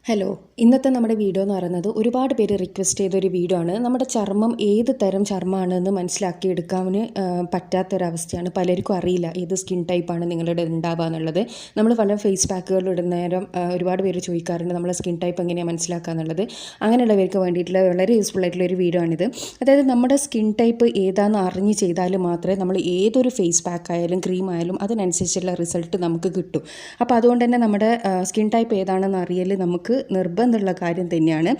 Hello, ഇന്നത്തെ നമ്മുടെ video എന്ന് പറയുന്നത് ഒരുപാട് പേര് റിക്വസ്റ്റ് ചെയ്തൊരു വീഡിയോ ആണ്. നമ്മുടെ ചർമ്മം ഏത് തരം ചർമ്മമാണെന്ന് മനസ്സിലാക്കിയെടുക്കാൻ പറ്റാത്തൊരവസ്ഥയാണ്. പലർക്കും അറിയില്ല ഏത് സ്കിൻ ടൈപ്പാണ് നിങ്ങളുടെ ഉണ്ടാവുക എന്നുള്ളത്. നമ്മൾ പല ഫേസ് പാക്കുകൾ ഇടുന്ന നേരം ഒരുപാട് പേര് ചോദിക്കാറുണ്ട് നമ്മളെ സ്കിൻ ടൈപ്പ് എങ്ങനെയാണ് മനസ്സിലാക്കുക എന്നുള്ളത്. അങ്ങനെയുള്ളവർക്ക് വേണ്ടിയിട്ടുള്ള വളരെ യൂസ്ഫുൾ ആയിട്ടുള്ള ഒരു വീഡിയോ ആണിത്. അതായത് നമ്മുടെ സ്കിൻ ടൈപ്പ് ഏതാണെന്ന് അറിഞ്ഞ് ചെയ്താൽ മാത്രമേ നമ്മൾ ഏതൊരു ഫേസ് പാക്ക് ആയാലും ക്രീം ആയാലും അതിനനുസരിച്ചുള്ള റിസൾട്ട് നമുക്ക് കിട്ടും. അപ്പോൾ അതുകൊണ്ട് തന്നെ നമ്മുടെ സ്കിൻ ടൈപ്പ് ഏതാണെന്ന് അറിയൽ നമുക്ക് നിർബന്ധമുള്ള കാര്യം തന്നെയാണ്.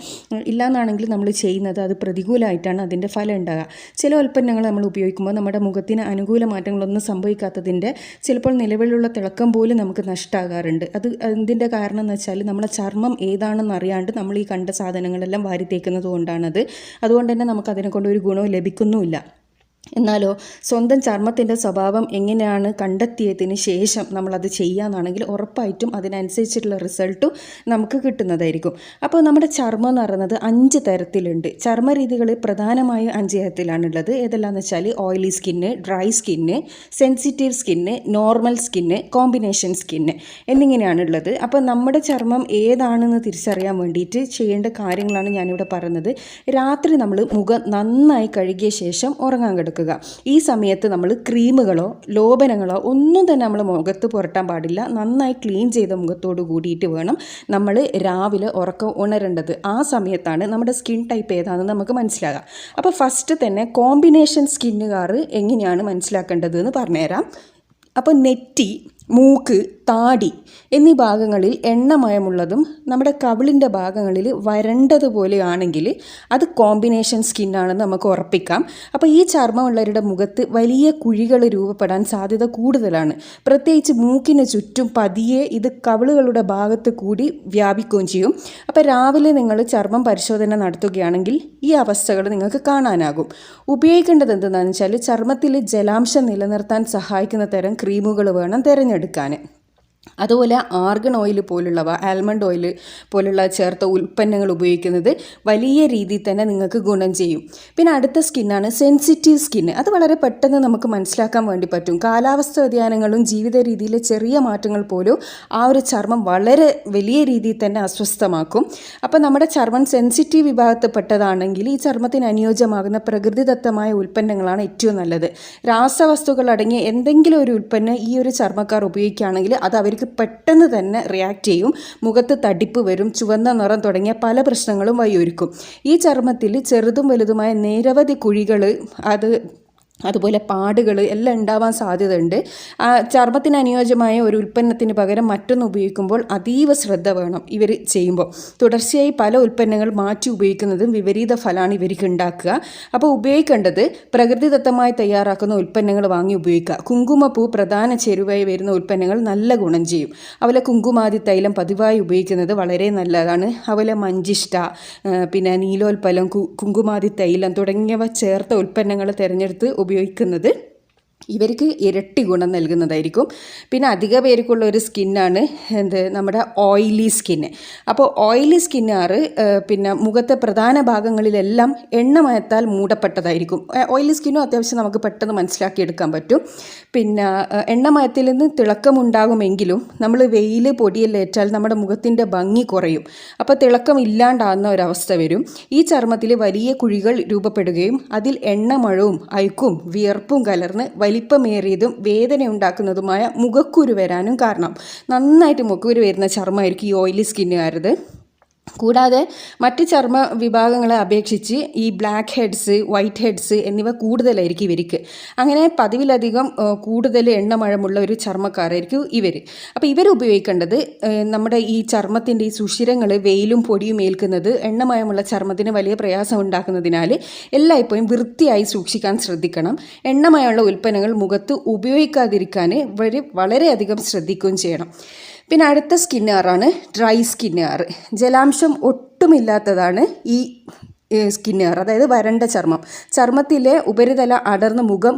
ഇല്ലയെന്നാണെങ്കിൽ നമ്മൾ ചെയ്യുന്നത് അത് പ്രതികൂലമായിട്ടാണ് അതിൻ്റെ ഫലം ഉണ്ടാകുക. ചില ഉൽപ്പന്നങ്ങൾ നമ്മൾ ഉപയോഗിക്കുമ്പോൾ നമ്മുടെ മുഖത്തിന് അനുകൂല മാറ്റങ്ങളൊന്നും സംഭവിക്കാത്തതിൻ്റെ ചിലപ്പോൾ നിലവിലുള്ള തിളക്കം പോലും നമുക്ക് നഷ്ടമാകാറുണ്ട്. അതിൻ്റെ കാരണം എന്ന് വെച്ചാൽ നമ്മുടെ ചർമ്മം ഏതാണെന്ന് അറിയാണ്ട് നമ്മൾ ഈ കണ്ട സാധനങ്ങളെല്ലാം വാരി തേക്കുന്നത് കൊണ്ടാണത്. അതുകൊണ്ട് തന്നെ നമുക്കതിനെ കൊണ്ട് ഒരു ഗുണവും ലഭിക്കുന്നുമില്ല. എന്നാലോ സ്വന്തം ചർമ്മത്തിൻ്റെ സ്വഭാവം എങ്ങനെയാണ് കണ്ടെത്തിയതിന് ശേഷം നമ്മളത് ചെയ്യാമെന്നാണെങ്കിൽ ഉറപ്പായിട്ടും അതിനനുസരിച്ചിട്ടുള്ള റിസൾട്ടും നമുക്ക് കിട്ടുന്നതായിരിക്കും. അപ്പോൾ നമ്മുടെ ചർമ്മം എന്ന് പറയുന്നത് 5 തരത്തിലുണ്ട്. ചർമ്മ രീതികൾ പ്രധാനമായും 5 തരത്തിലാണുള്ളത്. ഏതെല്ലാമെന്ന് വെച്ചാൽ oily skin, dry skin, sensitive skin, normal skin, combination skin എന്നിങ്ങനെയാണുള്ളത്. അപ്പോൾ നമ്മുടെ ചർമ്മം ഏതാണെന്ന് തിരിച്ചറിയാൻ വേണ്ടിയിട്ട് ചെയ്യേണ്ട കാര്യങ്ങളാണ് ഞാനിവിടെ പറയുന്നത്. രാത്രി നമ്മൾ മുഖം നന്നായി കഴുകിയ ശേഷം ഉറങ്ങാൻ കിടക്കുക. ഈ സമയത്ത് നമ്മൾ ക്രീമുകളോ ലോബനങ്ങളോ ഒന്നും തന്നെ നമ്മൾ മുഖത്ത് പുരട്ടാൻ പാടില്ല. നന്നായി ക്ലീൻ ചെയ്ത മുഖത്തോട് കൂടിയിട്ട് വേണം നമ്മൾ രാവിലെ ഉറക്കം ഉണരേണ്ടത്. ആ സമയത്താണ് നമ്മുടെ സ്കിൻ ടൈപ്പ് ഏതാണെന്ന് നമുക്ക് മനസ്സിലാകാം. അപ്പോൾ ഫസ്റ്റ് തന്നെ കോമ്പിനേഷൻ സ്കിന്നുകാർ എങ്ങനെയാണ് മനസ്സിലാക്കേണ്ടതെന്ന് പറഞ്ഞുതരാം. അപ്പോൾ നെറ്റി, മൂക്ക്, താടി എന്നീ ഭാഗങ്ങളിൽ എണ്ണമയമുള്ളതും നമ്മുടെ കവിളിൻ്റെ ഭാഗങ്ങളിൽ വരണ്ടതുപോലെയാണെങ്കിൽ അത് കോമ്പിനേഷൻ സ്കിന്നാണെന്ന് നമുക്ക് ഉറപ്പിക്കാം. അപ്പോൾ ഈ ചർമ്മമുള്ളവരുടെ മുഖത്ത് വലിയ കുഴികൾ രൂപപ്പെടാൻ സാധ്യത കൂടുതലാണ്. പ്രത്യേകിച്ച് മൂക്കിന് ചുറ്റും പതിയെ ഇത് കവിളുകളുടെ ഭാഗത്ത് കൂടി വ്യാപിക്കുകയും ചെയ്യും. അപ്പോൾ രാവിലെ നിങ്ങൾ ചർമ്മം പരിശോധന നടത്തുകയാണെങ്കിൽ ഈ അവസ്ഥകൾ നിങ്ങൾക്ക് കാണാനാകും. ഉപയോഗിക്കേണ്ടത് എന്താണെന്ന് വെച്ചാൽ ചർമ്മത്തിൽ ജലാംശം നിലനിർത്താൻ സഹായിക്കുന്ന തരം ക്രീമുകൾ വേണം തിരഞ്ഞെടുക്കാൻ. അതുപോലെ ആർഗൺ ഓയിൽ പോലുള്ളവ, ആൽമണ്ട് ഓയിൽ പോലുള്ള ചേർത്ത ഉൽപ്പന്നങ്ങൾ ഉപയോഗിക്കുന്നത് വലിയ രീതിയിൽ തന്നെ നിങ്ങൾക്ക് ഗുണം ചെയ്യും. പിന്നെ അടുത്ത സ്കിന്നാണ് സെൻസിറ്റീവ് സ്കിന്ന്. അത് വളരെ പെട്ടെന്ന് നമുക്ക് മനസ്സിലാക്കാൻ വേണ്ടി പറ്റും. കാലാവസ്ഥ വ്യതിയാനങ്ങളും ജീവിത രീതിയിലെ ചെറിയ മാറ്റങ്ങൾ പോലും ആ ഒരു ചർമ്മം വളരെ വലിയ രീതിയിൽ തന്നെ അസ്വസ്ഥമാക്കും. അപ്പോൾ നമ്മുടെ ചർമ്മം സെൻസിറ്റീവ് വിഭാഗത്തിൽപ്പെട്ടതാണെങ്കിൽ ഈ ചർമ്മത്തിന് അനുയോജ്യമാകുന്ന പ്രകൃതിദത്തമായ ഉൽപ്പന്നങ്ങളാണ് ഏറ്റവും നല്ലത്. രാസവസ്തുക്കൾ അടങ്ങിയ എന്തെങ്കിലും ഒരു ഉൽപ്പന്നം ഈ ഒരു ചർമ്മക്കാർ ഉപയോഗിക്കുകയാണെങ്കിൽ അത് അവർക്ക് പെട്ടെന്ന് തന്നെ റിയാക്ട് ചെയ്യും. മുഖത്ത് തടിപ്പ് വരും, ചുവന്ന നിറം തുടങ്ങിയ പല പ്രശ്നങ്ങളും വഴിയൊരുക്കും. ഈ ചർമ്മത്തിൽ ചെറുതും വലുതുമായ നിരവധി കുഴികൾ അതുപോലെ പാടുകൾ എല്ലാം ഉണ്ടാവാൻ സാധ്യതയുണ്ട്. ചർമ്മത്തിന് അനുയോജ്യമായ ഒരു ഉൽപ്പന്നത്തിന് പകരം മറ്റൊന്ന് ഉപയോഗിക്കുമ്പോൾ അതീവ ശ്രദ്ധ വേണം ഇവർ ചെയ്യുമ്പോൾ. തുടർച്ചയായി പല ഉൽപ്പന്നങ്ങൾ മാറ്റി ഉപയോഗിക്കുന്നതും വിപരീത ഫലമാണ് ഇവർക്ക് ഉണ്ടാക്കുക. അപ്പോൾ ഉപയോഗിക്കേണ്ടത് പ്രകൃതിദത്തമായി തയ്യാറാക്കുന്ന ഉൽപ്പന്നങ്ങൾ വാങ്ങി ഉപയോഗിക്കുക. കുങ്കുമപ്പൂ പ്രധാന ചേരുവയായി വരുന്ന ഉൽപ്പന്നങ്ങൾ നല്ല ഗുണം ചെയ്യും. അതുപോലെ കുങ്കുമാതി തൈലം പതിവായി ഉപയോഗിക്കുന്നത് വളരെ നല്ലതാണ്. അതുപോലെ മഞ്ചിഷ്ട, പിന്നെ നീലോൽപ്പലം, കുങ്കുമാതി തൈലം തുടങ്ങിയവ ചേർത്ത ഉൽപ്പന്നങ്ങൾ തിരഞ്ഞെടുത്ത് ഉപയോഗിക്കുന്നത് ഇവർക്ക് ഇരട്ടി ഗുണം നൽകുന്നതായിരിക്കും. പിന്നെ അധിക പേർക്കുള്ള ഒരു സ്കിന്നാണ് നമ്മുടെ ഓയിലി സ്കിന്ന്. അപ്പോൾ ഓയിലി സ്കിന്നാറ് പിന്നെ മുഖത്തെ പ്രധാന ഭാഗങ്ങളിലെല്ലാം എണ്ണമയത്താൽ മൂടപ്പെട്ടതായിരിക്കും. ഓയിലി സ്കിന്നും അത്യാവശ്യം നമുക്ക് പെട്ടെന്ന് മനസ്സിലാക്കിയെടുക്കാൻ പറ്റും. പിന്നെ എണ്ണമയത്തിൽ നിന്ന് തിളക്കമുണ്ടാകുമെങ്കിലും നമ്മൾ വെയിൽ പൊടിയെല്ലാം ഏറ്റാൽ നമ്മുടെ മുഖത്തിൻ്റെ ഭംഗി കുറയും. അപ്പോൾ തിളക്കം ഇല്ലാണ്ടാകുന്ന ഒരവസ്ഥ വരും. ഈ ചർമ്മത്തിൽ വലിയ കുഴികൾ രൂപപ്പെടുകയും അതിൽ എണ്ണമഴവും അഴുക്കും വിയർപ്പും കലർന്ന് വലിപ്പമേറിയതും വേദന ഉണ്ടാക്കുന്നതുമായ മുഖക്കുരു വരാനും കാരണം. നന്നായിട്ട് മുഖക്കുരു വരുന്ന ചർമ്മമായിരിക്കും ഈ ഓയിലി സ്കിന്നുകാരത്. കൂടാതെ മറ്റ് ചർമ്മ വിഭാഗങ്ങളെ അപേക്ഷിച്ച് ഈ ബ്ലാക്ക് ഹെഡ്സ്, വൈറ്റ് ഹെഡ്സ് എന്നിവ കൂടുതലായിരിക്കും ഇവർക്ക്. അങ്ങനെ പതിവിലധികം കൂടുതൽ എണ്ണമഴമുള്ള ഒരു ചർമ്മക്കാരായിരിക്കും ഇവർ. അപ്പോൾ ഇവർ ഉപയോഗിക്കേണ്ടത് നമ്മുടെ ഈ ചർമ്മത്തിൻ്റെ ഈ സുഷിരങ്ങൾ വെയിലും പൊടിയും ഏൽക്കുന്നത് എണ്ണമയമുള്ള ചർമ്മത്തിന് വലിയ പ്രയാസം ഉണ്ടാക്കുന്നതിനാൽ എല്ലായ്പ്പോഴും വൃത്തിയായി സൂക്ഷിക്കാൻ ശ്രദ്ധിക്കണം. എണ്ണമയമുള്ള ഉൽപ്പന്നങ്ങൾ മുഖത്ത് ഉപയോഗിക്കാതിരിക്കാൻ ഇവർ വളരെയധികം ശ്രദ്ധിക്കുകയും ചെയ്യണം. പിന്നെ അടുത്ത സ്കിന്നുകാരാണ് ഡ്രൈ സ്കിന്നുകാർ. ജലാംശം ഒട്ടുമില്ലാത്തതാണ് ഈ സ്കിന്നുകാർ. അതായത് വരണ്ട ചർമ്മം. ചർമ്മത്തിലെ ഉപരിതല അടർന്ന് മുഖം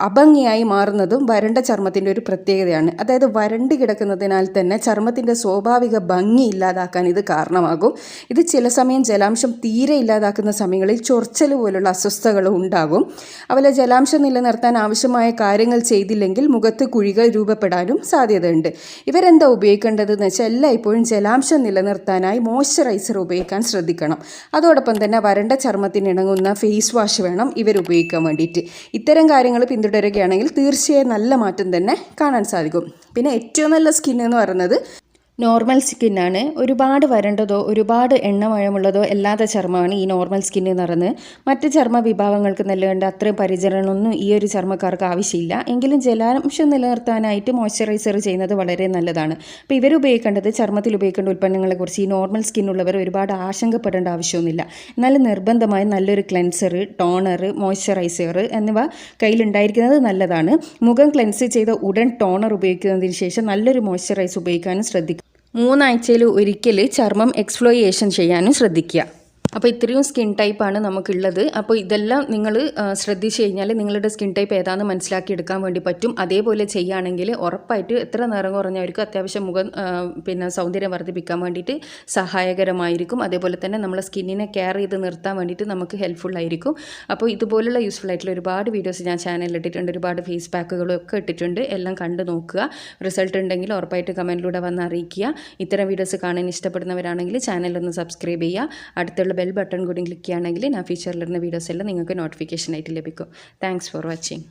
അഭംഗിയായി മാറുന്നതും വരണ്ട ചർമ്മത്തിൻ്റെ ഒരു പ്രത്യേകതയാണ്. അതായത് വരണ്ട് കിടക്കുന്നതിനാൽ തന്നെ ചർമ്മത്തിൻ്റെ സ്വാഭാവിക ഭംഗി ഇല്ലാതാക്കാൻ ഇത് കാരണമാകും. ഇത് ചില സമയം ജലാംശം തീരെ ഇല്ലാതാക്കുന്ന സമയങ്ങളിൽ ചൊറിച്ചൽ പോലുള്ള അസ്വസ്ഥതകളും ഉണ്ടാകും. അതുപോലെ ജലാംശം നിലനിർത്താൻ ആവശ്യമായ കാര്യങ്ങൾ ചെയ്തില്ലെങ്കിൽ മുഖത്ത് കുഴികൾ രൂപപ്പെടാനും സാധ്യതയുണ്ട്. ഇവരെന്താ ഉപയോഗിക്കേണ്ടതെന്ന് വെച്ചാൽ എല്ലായ്പ്പോഴും ജലാംശം നിലനിർത്താനായി മോയ്സ്ചറൈസർ ഉപയോഗിക്കാൻ ശ്രദ്ധിക്കണം. അതോടൊപ്പം തന്നെ വരണ്ട ചർമ്മത്തിനിണങ്ങുന്ന ഫേസ് വാഷ് വേണം ഇവർ ഉപയോഗിക്കാൻ വേണ്ടിയിട്ട്. ഇത്തരം കാര്യങ്ങൾ പിന്തുടരുകയാണെങ്കിൽ തീർച്ചയായും നല്ല മാറ്റം തന്നെ കാണാൻ സാധിക്കും. പിന്നെ ഏറ്റവും നല്ല സ്കിൻ എന്ന് പറയുന്നത് നോർമൽ സ്കിന്നാണ്. ഒരുപാട് വരണ്ടതോ ഒരുപാട് എണ്ണമയമുള്ളതോ അല്ലാത്ത ചർമ്മമാണ് ഈ നോർമൽ സ്കിൻ എന്ന് പറയുന്നത്. മറ്റ് ചർമ്മ വിഭാഗങ്ങൾക്ക് നൽകേണ്ട അത്രയും പരിചരണമൊന്നും ഈ ഒരു ചർമ്മക്കാർക്ക് ആവശ്യമില്ല. എങ്കിലും ജലാംശം നിലനിർത്താനായിട്ട് മോയ്സ്ചറൈസർ ചെയ്യുന്നത് വളരെ നല്ലതാണ്. അപ്പോൾ ഇവർ ഉപയോഗിക്കേണ്ടത് ചർമ്മത്തിൽ ഉപയോഗിക്കേണ്ട ഉൽപ്പന്നങ്ങളെക്കുറിച്ച് ഈ നോർമൽ സ്കിന്നുള്ളവർ ഒരുപാട് ആശങ്കപ്പെടേണ്ട ആവശ്യമൊന്നുമില്ല. എന്നാലും നിർബന്ധമായി നല്ലൊരു ക്ലെൻസർ, ടോണർ, മോയ്സ്ചറൈസർ എന്നിവ കയ്യിലുണ്ടായിരിക്കുന്നത് നല്ലതാണ്. മുഖം ക്ലെൻസ് ചെയ്ത ഉടൻ ടോണർ ഉപയോഗിക്കുന്നതിന് ശേഷം നല്ലൊരു മോയ്സ്ചറൈസർ ഉപയോഗിക്കാനും ശ്രദ്ധിക്കുക. 3 ആഴ്ചയിൽ ഒരിക്കൽ ചർമ്മം എക്സ്ഫോളിയേഷൻ ചെയ്യാനും ശ്രദ്ധിക്കുക. അപ്പോൾ ഇത്രയും സ്കിൻ ടൈപ്പാണ് നമുക്കുള്ളത്. അപ്പോൾ ഇതെല്ലാം നിങ്ങൾ ശ്രദ്ധിച്ചു കഴിഞ്ഞാൽ നിങ്ങളുടെ സ്കിൻ ടൈപ്പ് ഏതാണെന്ന് മനസ്സിലാക്കിയെടുക്കാൻ വേണ്ടി പറ്റും. അതേപോലെ ചെയ്യുകയാണെങ്കിൽ ഉറപ്പായിട്ട് എത്ര നിറം കുറഞ്ഞവർക്ക് അത്യാവശ്യം മുഖം സൗന്ദര്യം വർദ്ധിപ്പിക്കാൻ വേണ്ടിയിട്ട് സഹായകരമായിരിക്കും. അതേപോലെ തന്നെ നമ്മളെ സ്കിന്നിനെ കെയർ ചെയ്ത് നിർത്താൻ വേണ്ടിയിട്ട് നമുക്ക് ഹെൽപ്ഫുൾ ആയിരിക്കും. അപ്പോൾ ഇതുപോലുള്ള യൂസ്ഫുൾ ആയിട്ടുള്ള ഒരുപാട് വീഡിയോസ് ഞാൻ ചാനലിൽ ഇട്ടിട്ടുണ്ട്. ഒരുപാട് ഫേസ് പാക്കുകളും ഒക്കെ ഇട്ടിട്ടുണ്ട്. എല്ലാം കണ്ടു നോക്കുക. റിസൾട്ട് ഉണ്ടെങ്കിൽ ഉറപ്പായിട്ട് കമൻറ്റിലൂടെ വന്ന് അറിയിക്കുക. ഇത്തരം വീഡിയോസ് കാണാൻ ഇഷ്ടപ്പെടുന്നവരാണെങ്കിൽ ചാനലൊന്ന് സബ്സ്ക്രൈബ് ചെയ്യുക. അടുത്തുള്ള ബെൽ ബട്ടൺ കൂടി ക്ലിക്ക് ചെയ്യുകയാണെങ്കിൽ ഞാൻ ഫീച്ചറിലിരുന്ന വീഡിയോസ് എല്ലാം നിങ്ങൾക്ക് നോട്ടിഫിക്കേഷൻ ആയിട്ട് ലഭിക്കും. Thanks for watching.